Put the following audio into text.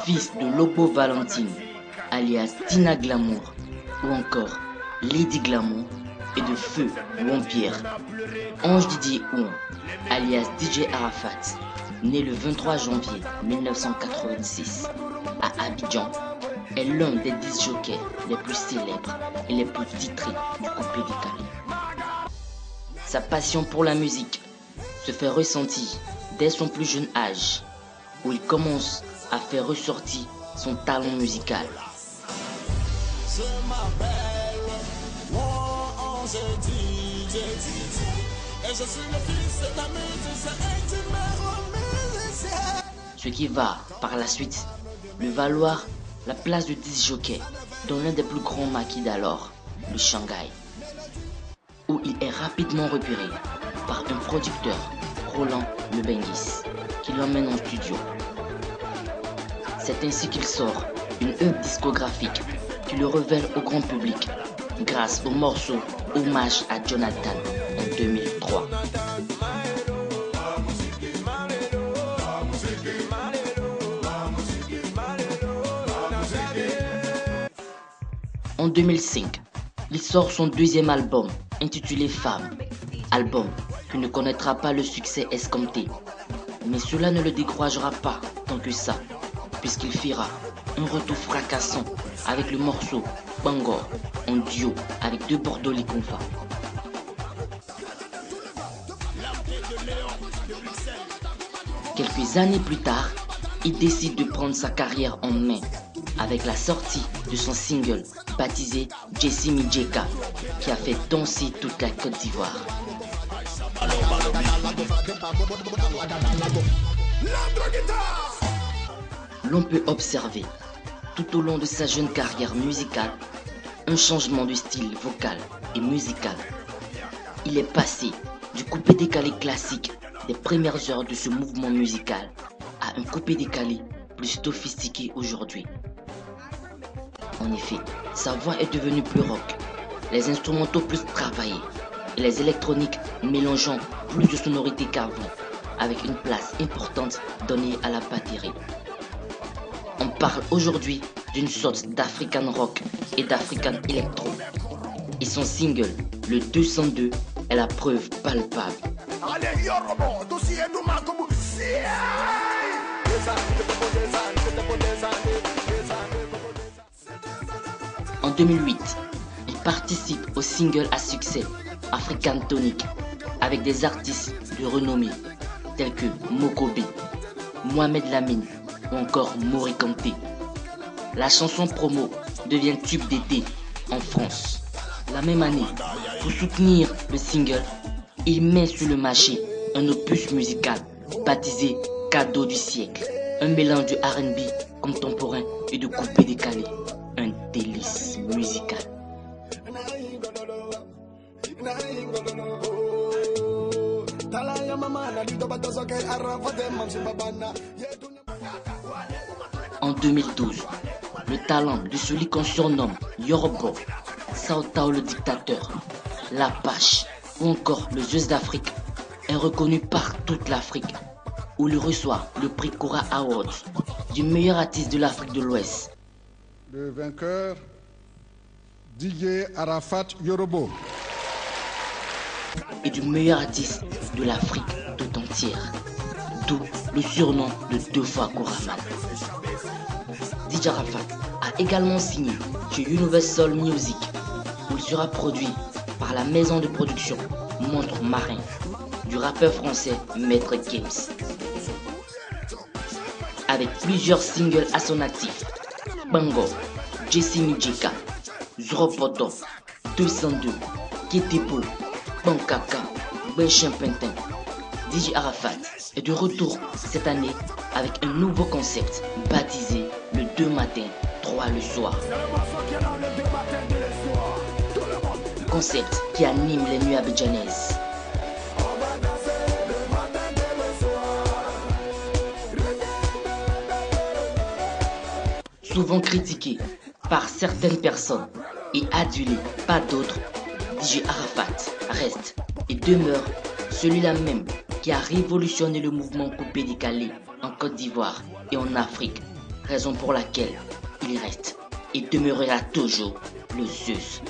fils de Lobo Valentine, alias Tina Glamour, ou encore Lady Glamour, et de Feu Ouampierre. Ange Didier Ouan, alias DJ Arafat, né le 23 janvier 1986 à Abidjan, est l'un des 10 jockeys les plus célèbres et les plus titrés du coupé décalé. Sa passion pour la musique se fait ressentir dès son plus jeune âge, où il commence à faire ressortir son talent musical. Ce qui va, par la suite, lui valoir la place de 10 jockey dans l'un des plus grands maquis d'alors, le Shanghai, où il est rapidement repéré par un producteur, Roland Lebengis, qui l'emmène en studio. C'est ainsi qu'il sort une œuvre discographique qui le révèle au grand public grâce au morceau Hommage à Jonathan en 2003. En 2005, il sort son deuxième album intitulé Femme, album qui ne connaîtra pas le succès escompté. Mais cela ne le découragera pas tant que ça, puisqu'il fera un retour fracassant avec le morceau Bangor en duo avec deux Bordelais Confa. Quelques années plus tard, il décide de prendre sa carrière en main avec la sortie de son single baptisé Jessie Mijeka, qui a fait danser toute la Côte d'Ivoire. L'on peut observer, tout au long de sa jeune carrière musicale, un changement de style vocal et musical. Il est passé du coupé décalé classique des premières heures de ce mouvement musical à un coupé décalé plus sophistiqué aujourd'hui. En effet, sa voix est devenue plus rock, les instrumentaux plus travaillés et les électroniques mélangeant plus de sonorités qu'avant, avec une place importante donnée à la batterie. On parle aujourd'hui d'une sorte d'African rock et d'African electro. Et son single, le 202, est la preuve palpable. En 2008, il participe au single à succès African Tonic avec des artistes de renommée tels que Mokobe, Mohamed Lamine ou encore Mori Kanté. La chanson promo devient tube d'été en France. La même année, pour soutenir le single, il met sur le marché un opus musical baptisé Cadeau du siècle, un mélange de R&B contemporain et de coupé décalé, un délice musical. En 2012, le talent de celui qu'on surnomme Yorobo, Sao le dictateur, l'Apache ou encore le Zeus d'Afrique est reconnu par toute l'Afrique, où il reçoit le prix Kora Awards du meilleur artiste de l'Afrique de l'Ouest. Le vainqueur, DJ Arafat Yorobo. Et du meilleur artiste de l'Afrique tout entière, d'où le surnom de 2 fois Koraman. DJ Arafat a également signé chez Universal Music, où il sera produit par la maison de production Montre Marin du rappeur français Maître Games. Avec plusieurs singles à son actif, Bango, Jessie Mijeka, Zropoto, 202, Ketepo, Bankaka, Benchampintin. DJ Arafat est de retour cette année avec un nouveau concept baptisé le 2 matin, 3 le soir. Concept qui anime les nuits abidjanaises. Souvent critiqué par certaines personnes et adulé par d'autres, DJ Arafat reste et demeure celui-là même qui a révolutionné le mouvement coupé décalé en Côte d'Ivoire et en Afrique, raison pour laquelle il reste et demeurera toujours le Zeus